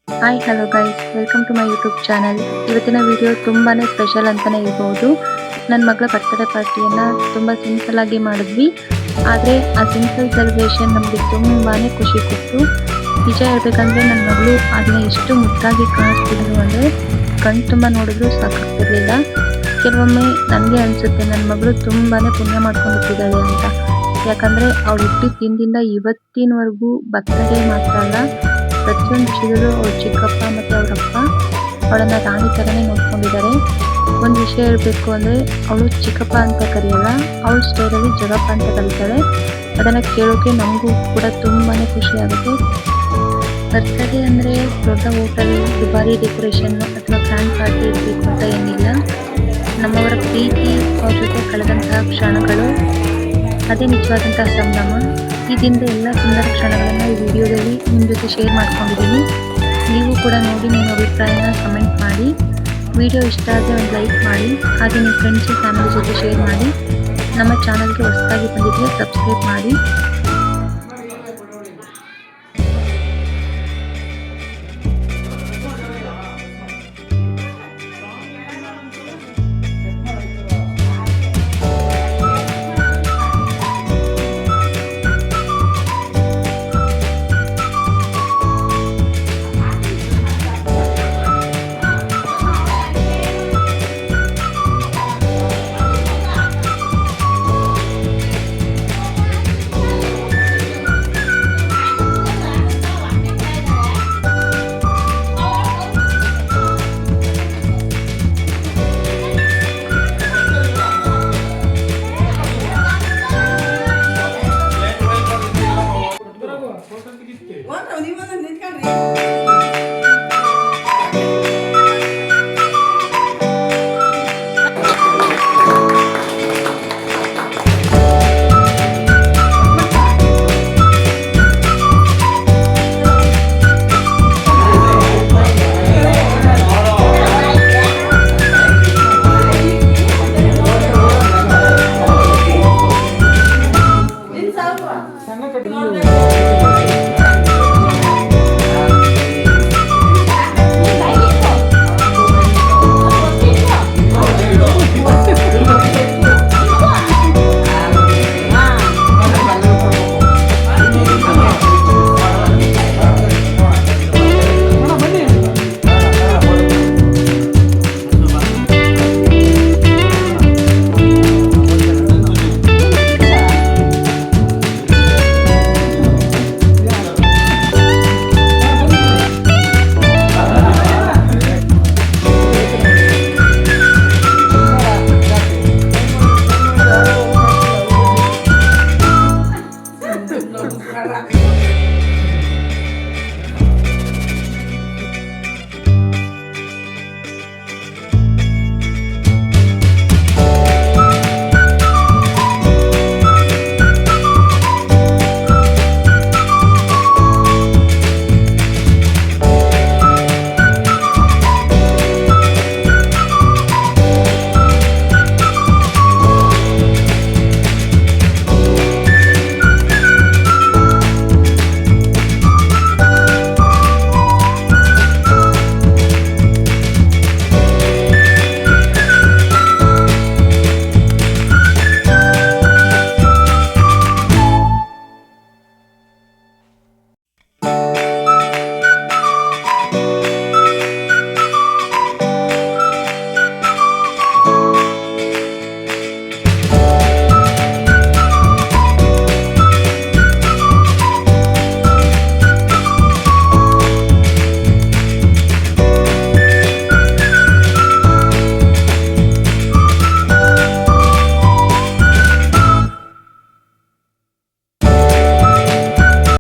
Hi hello guys, welcome to my YouTube channel. ಇವತ್ತಿನ video ತುಂಬಾ special ಅಂತಲೇ ಹೇಳ್ಬೋದು. ನನ್ನ ಮಗಳ ಬರ್ತ್ಡೇ ಪಾರ್ಟಿಯನ್ನು ತುಂಬ ಸಿಂಪಲ್ ಆಗಿ ಮಾಡಿದ್ವಿ. ಆದರೆ ಆ ಸಿಂಪಲ್ ಸೆಲೆಬ್ರೇಷನ್ ನಮಗೆ ತುಂಬಾ ಖುಷಿ ಕೊಟ್ಟು, ನಿಜ ಹೇಳ್ಬೇಕಂದ್ರೆ ನನ್ನ ಮಗಳು ಅದನ್ನ ಎಷ್ಟು ಮುದ್ದಾಗಿ ಕಾಣಿಸ್ತಿದ್ರು ಅಂದರೆ ಕಣ್ ತುಂಬ ನೋಡಿದ್ರು ಸಾಕಾಗ್ತಿರ್ಲಿಲ್ಲ. ಕೆಲವೊಮ್ಮೆ ನನಗೆ ಅನಿಸುತ್ತೆ ನನ್ನ ಮಗಳು ತುಂಬಾ ಪುಣ್ಯ ಮಾಡ್ಕೊಂಡಿದ್ದಾಳೆ ಅಂತ. ಯಾಕಂದರೆ ಅವಳು ಹುಟ್ಟಿದ ದಿನದಿಂದ ಇವತ್ತಿನವರೆಗೂ ಬರ್ತ್ಡೇ ಮಾತ್ರ ಅಲ್ಲ, ಪ್ರತಿಯೊಂದು ವಿಷಯದಲ್ಲೂ ಅವ್ರ ಚಿಕ್ಕಪ್ಪ ಮತ್ತು ಅವರಪ್ಪ ಅವಳನ್ನು ರಾಣಿ ಥರನೇ ನೋಡ್ಕೊಂಡಿದ್ದಾರೆ. ಒಂದು ವಿಷಯ ಹೇಳಬೇಕು ಅಂದರೆ ಅವಳು ಚಿಕ್ಕಪ್ಪ ಅಂತ ಕರೆಯಲ್ಲ, ಅವಳ ಸ್ಟೈಲಲ್ಲಿ ಜಗಪ್ಪ ಅಂತ ಕರೀತಾಳೆ. ಅದನ್ನು ಕೇಳೋಕೆ ನಮಗೂ ಕೂಡ ತುಂಬಾ ಖುಷಿ ಆಗುತ್ತೆ. ಬರ್ತ್ಡೇ ಅಂದರೆ ದೊಡ್ಡ ಹೋಟೆಲ್, ದುಬಾರಿ ಡೆಕೋರೇಷನ್ ಅಥವಾ ಗ್ರ್ಯಾಂಡ್ ಪಾರ್ಟಿ ಇರಬೇಕು ಅಂತ ಏನಿಲ್ಲ. ನಮ್ಮವರ ಪ್ರೀತಿ, ಅವ್ರ ಜೊತೆ ಕಳೆದಂತಹ ಕ್ಷಣಗಳು, ಅದೇ ನಿಜವಾದಂತಹ ಸಂಭ್ರಮ. ಈ ದಿನದ ಎಲ್ಲ ಸುಂದರ ಕ್ಷಣಗಳನ್ನು ಈ ವಿಡಿಯೋದಲ್ಲಿ ನಿಮ್ಮ ಜೊತೆ ಶೇರ್ ಮಾಡ್ಕೊಂಡಿದ್ದೀನಿ. ನೀವು ಕೂಡ ನೋಡಿ ನಿಮ್ಮ ಅಭಿಪ್ರಾಯನ ಕಮೆಂಟ್ ಮಾಡಿ. ವಿಡಿಯೋ ಇಷ್ಟ ಆದರೆ ಒಂದು ಲೈಕ್ ಮಾಡಿ, ಹಾಗೆ ನಿಮ್ಮ ಫ್ರೆಂಡ್ಸು ಫ್ಯಾಮಿಲಿ ಜೊತೆ ಶೇರ್ ಮಾಡಿ. ನಮ್ಮ ಚಾನಲ್ಗೆ ಹೊಸದಾಗಿ ಬಂದಿದ್ದರೆ ಸಬ್ಸ್ಕ್ರೈಬ್ ಮಾಡಿ.